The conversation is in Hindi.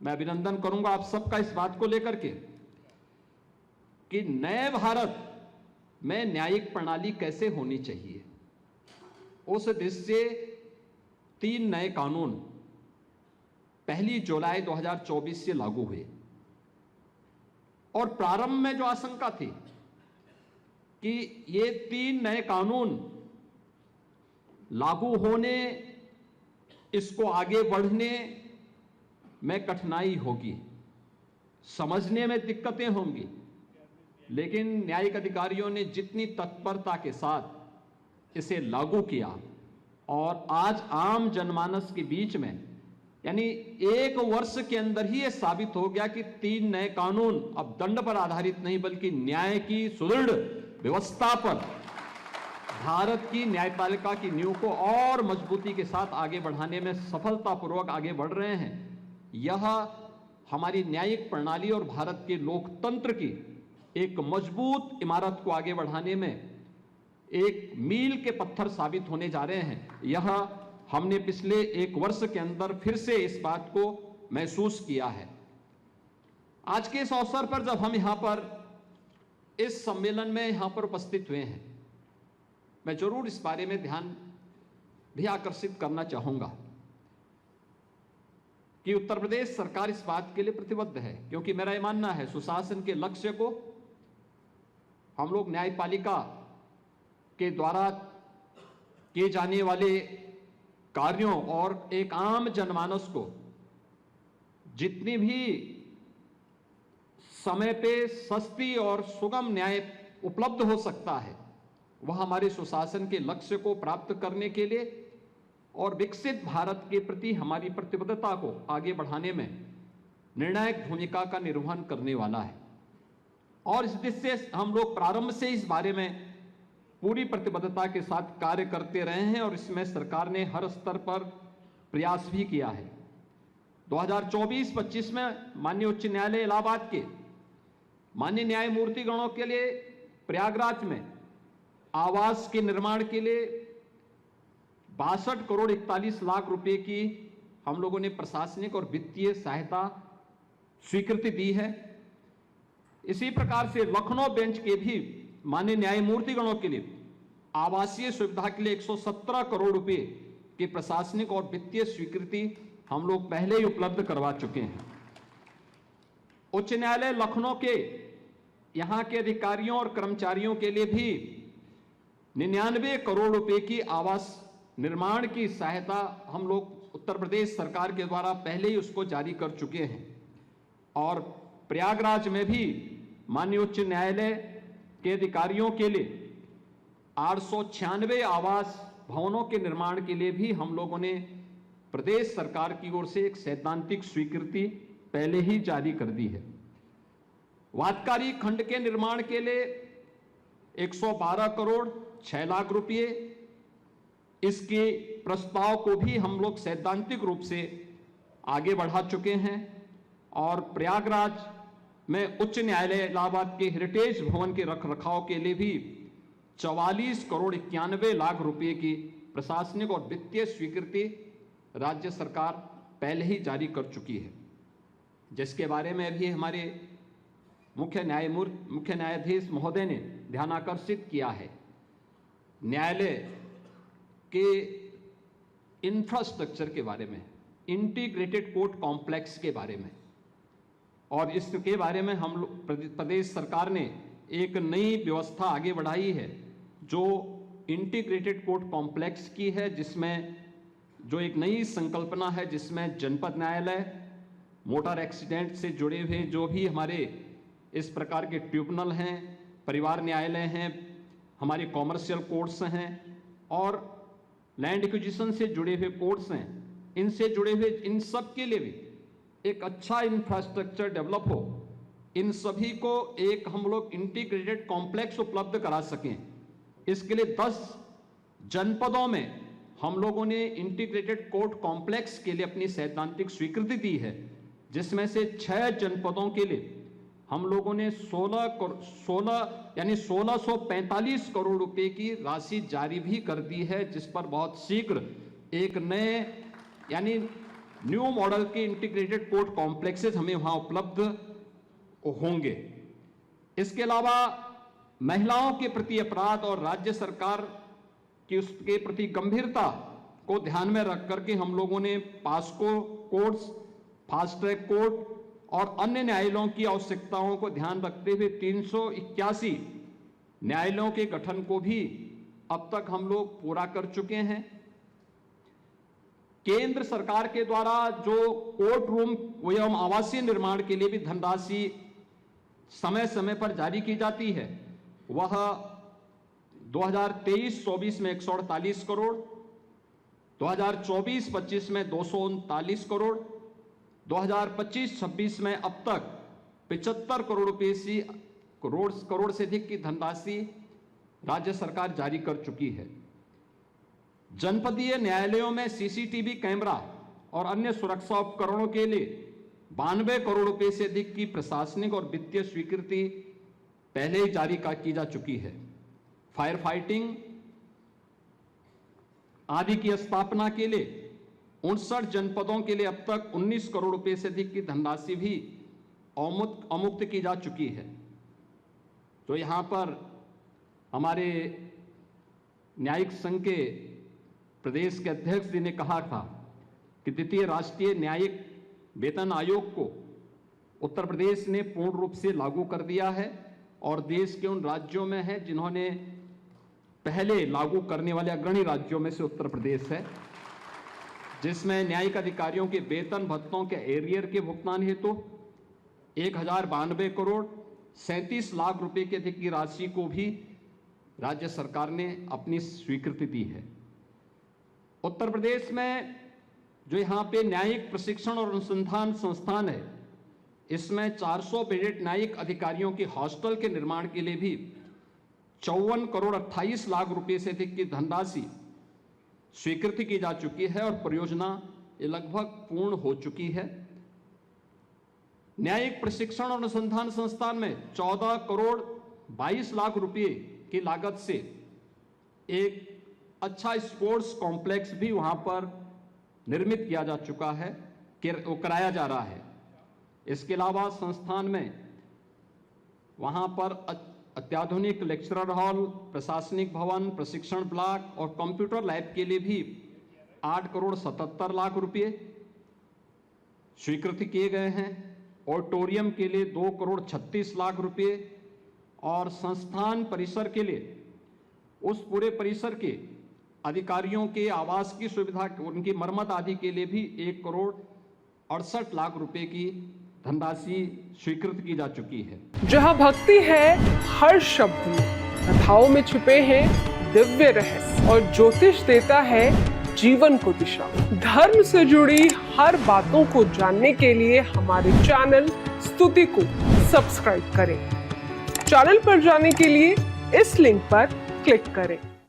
मैं अभिनंदन करूंगा आप सबका इस बात को लेकर के कि नए भारत में न्यायिक प्रणाली कैसे होनी चाहिए। उस दृष्टि से 3 नए कानून 1 जुलाई 2024 से लागू हुए और प्रारंभ में जो आशंका थी कि ये 3 नए कानून लागू होने, इसको आगे बढ़ने में कठिनाई होगी, समझने में दिक्कतें होंगी, लेकिन न्यायिक अधिकारियों ने जितनी तत्परता के साथ इसे लागू किया और आज आम जनमानस के बीच में, यानी 1 वर्ष के अंदर ही यह साबित हो गया कि 3 नए कानून अब दंड पर आधारित नहीं बल्कि न्याय की सुदृढ़ व्यवस्था पर भारत की न्यायपालिका की नींव को और मजबूती के साथ आगे बढ़ाने में सफलतापूर्वक आगे बढ़ रहे हैं। यह हमारी न्यायिक प्रणाली और भारत के लोकतंत्र की एक मजबूत इमारत को आगे बढ़ाने में एक मील के पत्थर साबित होने जा रहे हैं। यह हमने पिछले 1 वर्ष के अंदर फिर से इस बात को महसूस किया है। आज के इस अवसर पर जब हम यहां पर इस सम्मेलन में यहां पर उपस्थित हुए हैं, मैं जरूर इस बारे में ध्यान भी आकर्षित करना चाहूंगा कि उत्तर प्रदेश सरकार इस बात के लिए प्रतिबद्ध है, क्योंकि मेरा यह मानना है सुशासन के लक्ष्य को हम लोग न्यायपालिका के द्वारा किए जाने वाले कार्यों और एक आम जनमानस को जितनी भी समय पे सस्ती और सुगम न्याय उपलब्ध हो सकता है, वह हमारे सुशासन के लक्ष्य को प्राप्त करने के लिए और विकसित भारत के प्रति हमारी प्रतिबद्धता को आगे बढ़ाने में निर्णायक भूमिका का निर्वहन करने वाला है। और इस दृष्टि से हम लोग प्रारंभ से इस बारे में पूरी प्रतिबद्धता के साथ कार्य करते रहे हैं और इसमें सरकार ने हर स्तर पर प्रयास भी किया है। 2024-25 में माननीय उच्च न्यायालय इलाहाबाद के माननीय न्यायमूर्तिगणों के लिए प्रयागराज में आवास के निर्माण के लिए 62 करोड़ 41 लाख रुपए की हम लोगों ने प्रशासनिक और वित्तीय सहायता स्वीकृति दी है। इसी प्रकार से लखनऊ बेंच के भी माननीय न्यायमूर्तिगणों के लिए आवासीय सुविधा के लिए 117 करोड़ रुपए की प्रशासनिक और वित्तीय स्वीकृति हम लोग पहले ही उपलब्ध करवा चुके हैं। उच्च न्यायालय लखनऊ के यहां के अधिकारियों और कर्मचारियों के लिए भी 99 करोड़ रुपए की आवास निर्माण की सहायता हम लोग उत्तर प्रदेश सरकार के द्वारा पहले ही उसको जारी कर चुके हैं। और प्रयागराज में भी माननीय उच्च न्यायालय के अधिकारियों के लिए 896 आवास भवनों के निर्माण के लिए भी हम लोगों ने प्रदेश सरकार की ओर से एक सैद्धांतिक स्वीकृति पहले ही जारी कर दी है। वादकारी खंड के निर्माण के लिए 112 करोड़ 6 लाख रुपए, इसके प्रस्ताव को भी हम लोग सैद्धांतिक रूप से आगे बढ़ा चुके हैं। और प्रयागराज में उच्च न्यायालय इलाहाबाद के हेरिटेज भवन के रखरखाव के लिए भी 44 करोड़ 91 लाख रुपए की प्रशासनिक और वित्तीय स्वीकृति राज्य सरकार पहले ही जारी कर चुकी है, जिसके बारे में भी हमारे मुख्य न्यायाधीश महोदय ने ध्यान आकर्षित किया है। न्यायालय के इंफ्रास्ट्रक्चर के बारे में, इंटीग्रेटेड कोर्ट कॉम्प्लेक्स के बारे में, और इसके बारे में हम लोग प्रदेश सरकार ने एक नई व्यवस्था आगे बढ़ाई है जो इंटीग्रेटेड कोर्ट कॉम्प्लेक्स की है, जिसमें जो एक नई संकल्पना है जिसमें जनपद न्यायालय, मोटर एक्सीडेंट से जुड़े हुए जो भी हमारे इस प्रकार के ट्रिब्यूनल हैं, परिवार न्यायालय हैं, हमारे कॉमर्शियल कोर्ट्स हैं और लैंड एक्विजिशन से जुड़े हुए कोर्ट्स हैं, इनसे जुड़े हुए इन सब के लिए भी एक अच्छा इंफ्रास्ट्रक्चर डेवलप हो, इन सभी को एक हम लोग इंटीग्रेटेड कॉम्प्लेक्स उपलब्ध करा सकें। इसके लिए 10 जनपदों में हम लोगों ने इंटीग्रेटेड कोर्ट कॉम्प्लेक्स के लिए अपनी सैद्धांतिक स्वीकृति दी है, जिसमें से 6 जनपदों के लिए हम लोगों ने 1645 करोड़ रुपए की राशि जारी भी कर दी है, जिस पर बहुत शीघ्र एक नए यानी न्यू मॉडल के इंटीग्रेटेड कोर्ट कॉम्प्लेक्सेस हमें वहां उपलब्ध होंगे। इसके अलावा महिलाओं के प्रति अपराध और राज्य सरकार की उसके प्रति गंभीरता को ध्यान में रख करके हम लोगों ने POCSO courts, fast track court और अन्य न्यायालयों की आवश्यकताओं को ध्यान रखते हुए 381 न्यायालयों के गठन को भी अब तक हम लोग पूरा कर चुके हैं। केंद्र सरकार के द्वारा जो कोर्ट रूम एवं आवासीय निर्माण के लिए भी धनराशि समय समय पर जारी की जाती है, वह 2023-24 में 148 करोड़, 2024-25 में 239 करोड़, 2025-26 में अब तक 75 करोड़ से अधिक की धनराशि राज्य सरकार जारी कर चुकी है। जनपदीय न्यायालयों में सीसीटीवी कैमरा और अन्य सुरक्षा उपकरणों के लिए 92 करोड़ रुपए से अधिक की प्रशासनिक और वित्तीय स्वीकृति पहले ही जारी की जा चुकी है। फायर फाइटिंग आदि की स्थापना के लिए 59 जनपदों के लिए अब तक 19 करोड़ रुपए से अधिक की धनराशि भी अमुक्त की जा चुकी है। तो यहां पर हमारे न्यायिक संघ के प्रदेश के अध्यक्ष जी ने कहा था कि द्वितीय राष्ट्रीय न्यायिक वेतन आयोग को उत्तर प्रदेश ने पूर्ण रूप से लागू कर दिया है और देश के उन राज्यों में है जिन्होंने पहले लागू करने वाले अग्रणी राज्यों में से उत्तर प्रदेश है, जिसमें न्यायिक अधिकारियों के वेतन भत्तों के एरियर के भुगतान हेतु 1092 करोड़ 37 लाख रुपए के अधिक की राशि को भी राज्य सरकार ने अपनी स्वीकृति दी है। उत्तर प्रदेश में जो यहाँ पे न्यायिक प्रशिक्षण और अनुसंधान संस्थान है, इसमें 400 बेडेड न्यायिक अधिकारियों के हॉस्टल के निर्माण के लिए भी 54 करोड़ 28 लाख रुपए से अधिक की धनराशि स्वीकृति की जा चुकी है और परियोजना ये लगभग पूर्ण हो चुकी है। न्यायिक प्रशिक्षण और अनुसंधान संस्थान में 14 करोड़ 22 लाख रुपए की लागत से एक अच्छा स्पोर्ट्स कॉम्प्लेक्स भी वहां पर निर्मित किया जा चुका है, कराया जा रहा है। इसके अलावा संस्थान में वहां पर अत्याधुनिक लेक्चरर हॉल, प्रशासनिक भवन, प्रशिक्षण ब्लॉक और कंप्यूटर लैब के लिए भी 8 करोड़ 77 लाख रुपए स्वीकृति किए गए हैं। ऑडिटोरियम के लिए 2 करोड़ 36 लाख रुपए और संस्थान परिसर के लिए उस पूरे परिसर के अधिकारियों के आवास की सुविधा, उनकी मरम्मत आदि के लिए भी 1 करोड़ 68 लाख रुपए की धनराशि स्वीकृत की जा चुकी है। जहां भक्ति है हर शब्द में, कथाओं में छुपे हैं दिव्य रहस्य और ज्योतिष देता है जीवन को दिशा। धर्म से जुड़ी हर बातों को जानने के लिए हमारे चैनल स्तुति को सब्सक्राइब करें। चैनल पर जाने के लिए इस लिंक पर क्लिक करें।